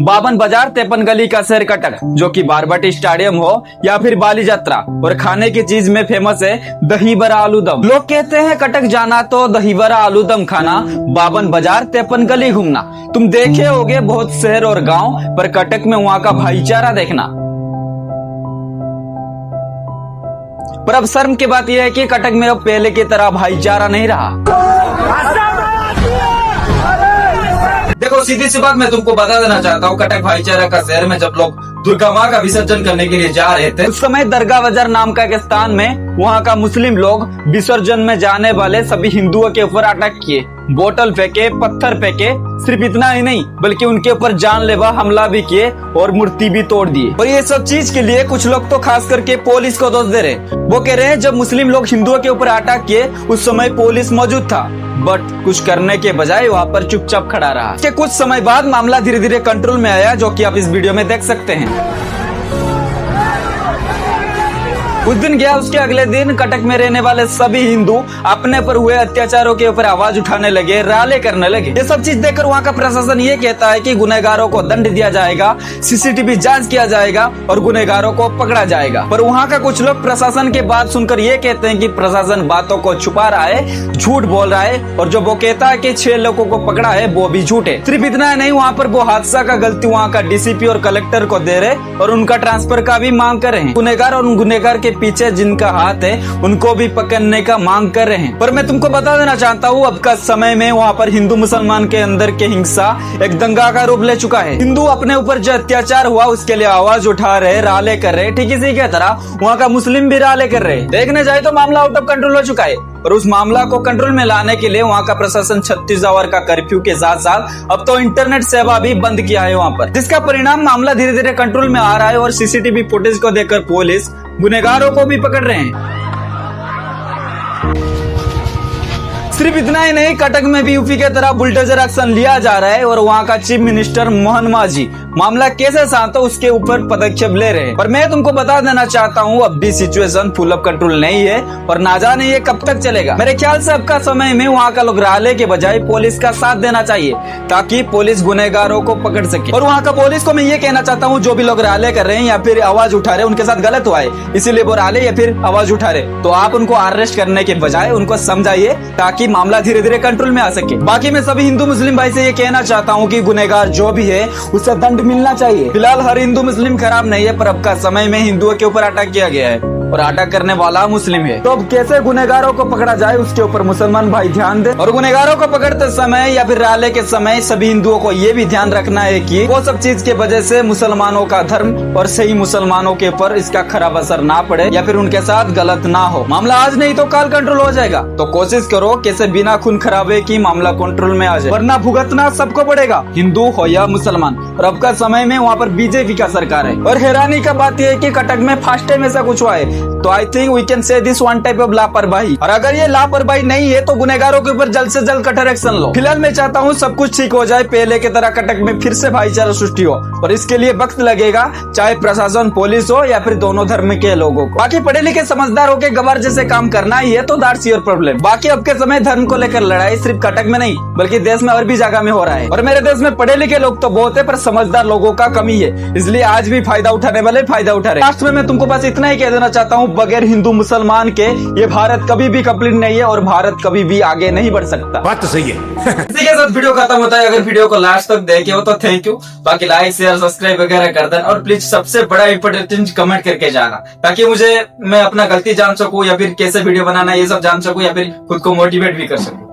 बावन बाजार 53 गली का शहर कटक, जो कि बारबटी स्टेडियम हो या फिर बाली यात्रा, और खाने की चीज में फेमस है दही बड़ा आलू दम। लोग कहते हैं कटक जाना तो दही बड़ा आलू दम खाना, बावन बाजार 53 गली घूमना। तुम देखे होगे बहुत शहर और गांव, पर कटक में वहाँ का भाईचारा देखना। पर अब शर्म की बात यह है कि कटक में अब पहले की तरह भाईचारा नहीं रहा। देखो सीधी सी बात मैं तुमको बता देना चाहता हूँ, कटक भाईचारा का शहर में जब लोग दुर्गा माँ का विसर्जन करने के लिए जा रहे थे, उस समय दरगाह बाजार नाम का एक स्थान में वहाँ का मुस्लिम लोग विसर्जन में जाने वाले सभी हिंदुओं के ऊपर अटैक किए, बोतल फेंके, पत्थर फेंके। सिर्फ इतना ही नहीं बल्कि उनके ऊपर जानलेवा हमला भी किए और मूर्ति भी तोड़ दिए। और ये सब चीज के लिए कुछ लोग तो खास करके पुलिस को दोष दे रहे। वो कह रहे हैं जब मुस्लिम लोग हिंदुओं के ऊपर अटैक किए उस समय पुलिस मौजूद था, बट कुछ करने के बजाय वहाँ पर चुपचाप खड़ा रहा। इसके कुछ समय बाद मामला धीरे धीरे कंट्रोल में आया, जो कि आप इस वीडियो में देख सकते हैं। उस दिन गया, उसके अगले दिन कटक में रहने वाले सभी हिंदू अपने पर हुए अत्याचारों के ऊपर आवाज उठाने लगे, रैली करने लगे। ये सब चीज देखकर वहाँ का प्रशासन ये कहता है कि गुनहगारों को दंड दिया जाएगा, सीसीटीवी जांच किया जाएगा और गुनहगारों को पकड़ा जाएगा। पर वहाँ का कुछ लोग प्रशासन के बात सुनकर ये कहते हैं कि प्रशासन बातों को छुपा रहा है, झूठ बोल रहा है, और जो वो कहता है कि 6 लोगों को पकड़ा है वो भी झूठ है। सिर्फ इतना नहीं, वहाँ पर वो हादसा का गलती वहाँ का डीसीपी और कलेक्टर को दे रहे और उनका ट्रांसफर का भी मांग कर रहे हैं। गुनहगार और गुनहगार के पीछे जिनका हाथ है उनको भी पकड़ने का मांग कर रहे हैं। पर मैं तुमको बता देना चाहता हूँ, अब का समय में वहाँ पर हिंदू मुसलमान के अंदर के हिंसा एक दंगा का रूप ले चुका है। हिंदू अपने ऊपर जो अत्याचार हुआ उसके लिए आवाज उठा रहे, राले कर रहे। ठीक इसी के तरह वहाँ का मुस्लिम भी राले कर रहे। देखने जाए तो मामला आउट ऑफ कंट्रोल हो चुका है, और उस मामला को कंट्रोल में लाने के लिए वहाँ का प्रशासन 36 आवर का कर्फ्यू के साथ साथ अब तो इंटरनेट सेवा भी बंद किया है वहाँ पर, जिसका परिणाम मामला धीरे धीरे कंट्रोल में आ रहा है। और सीसीटीवी फुटेज को देखकर पुलिस गुनहगारों को भी पकड़ रहे हैं। सिर्फ इतना ही नहीं, कटक में भी यूपी के तरह बुलडोजर एक्शन लिया जा रहा है और वहाँ का चीफ मिनिस्टर मोहन मांझी मामला कैसे शांत हो उसके ऊपर पदक्षेप ले रहे हैं। पर मैं तुमको बता देना चाहता हूँ, अब भी सिचुएशन फुल ऑफ कंट्रोल नहीं है और ना जाने ये कब तक चलेगा। मेरे ख्याल से अब का समय में वहाँ का लोग राले के बजाय पुलिस का साथ देना चाहिए, ताकि पुलिस गुनहगारों को पकड़ सके। और वहाँ का पुलिस को मैं ये कहना चाहता हूँ, जो भी लोग राले कर रहे हैं या फिर आवाज उठा रहे हैं उनके साथ गलत हुआ है, इसीलिए वो राले या फिर आवाज उठा रहे, तो आप उनको अरेस्ट करने के बजाय उनको समझाइए, ताकि मामला धीरे धीरे कंट्रोल में आ सके। बाकी मैं सभी हिंदू मुस्लिम भाई से ये कहना चाहता हूँ कि गुनहगार जो भी है उसे दंड मिलना चाहिए। फिलहाल हर हिंदू मुस्लिम खराब नहीं है, पर अब का समय में हिंदुओं के ऊपर अटैक किया गया है और अटैक करने वाला मुस्लिम है। तो अब कैसे गुनहगारों को पकड़ा जाए उसके ऊपर मुसलमान भाई ध्यान दे। और गुनहगारों को पकड़ते समय या फिर राले के समय सभी हिंदुओं को ये भी ध्यान रखना है कि वो सब चीज के वजह से मुसलमानों का धर्म और सही मुसलमानों के ऊपर इसका खराब असर ना पड़े या फिर उनके साथ गलत ना हो। मामला आज नहीं तो कल कंट्रोल हो जाएगा, तो कोशिश करो कैसे बिना खून खराबे की मामला कंट्रोल में आ जाए, वरना भुगतना सबको पड़ेगा, हिंदू हो या मुसलमान। और अब का समय में वहाँ पर बीजेपी का सरकार है। और हैरानी का बात यह है कि कटक में फर्स्ट टाइम ऐसा कुछ हुआ है, तो I think we can say this one type of लापरवाही। और अगर ये लापरवाही नहीं है तो गुनहगारों के ऊपर जल्द से जल्द कठोर एक्शन लो। फिलहाल मैं चाहता हूँ सब कुछ ठीक हो जाए, पहले की तरह कटक में फिर से भाईचारा सृष्टि हो, और इसके लिए वक्त लगेगा, चाहे प्रशासन पुलिस हो या फिर दोनों धर्म के लोगों को। बाकी पढ़े लिखे समझदार होकर गवार जैसे काम करना ही है तो दैट्स योर प्रॉब्लम। बाकी अब के समय धर्म को लेकर लड़ाई सिर्फ कटक में नहीं बल्कि देश में और भी जगह में हो रहा है। और मेरे देश में पढ़े लिखे लोग तो बहुत है, पर समझदार लोगों का कमी है, इसलिए आज भी फायदा उठाने वाले फायदा उठा रहे। लास्ट में मैं तुमको बस इतना ही कह देना चाहता हूँ, बगैर हिंदू मुसलमान के ये भारत कभी भी कंप्लीट नहीं है और भारत कभी भी आगे नहीं बढ़ सकता। बात तो सही है। इसी के साथ वीडियो खत्म होता है। अगर वीडियो को लास्ट तक देखे हो तो थैंक यू। बाकी लाइक शेयर सब्सक्राइब वगैरह कर देना, और प्लीज सबसे बड़ा इंपॉर्टेंट चीज कमेंट करके जाना, ताकि मुझे मैं अपना गलती जान सकूं या फिर कैसे वीडियो बनाना ये सब जान सकूं या फिर खुद को मोटिवेट भी कर सकूं।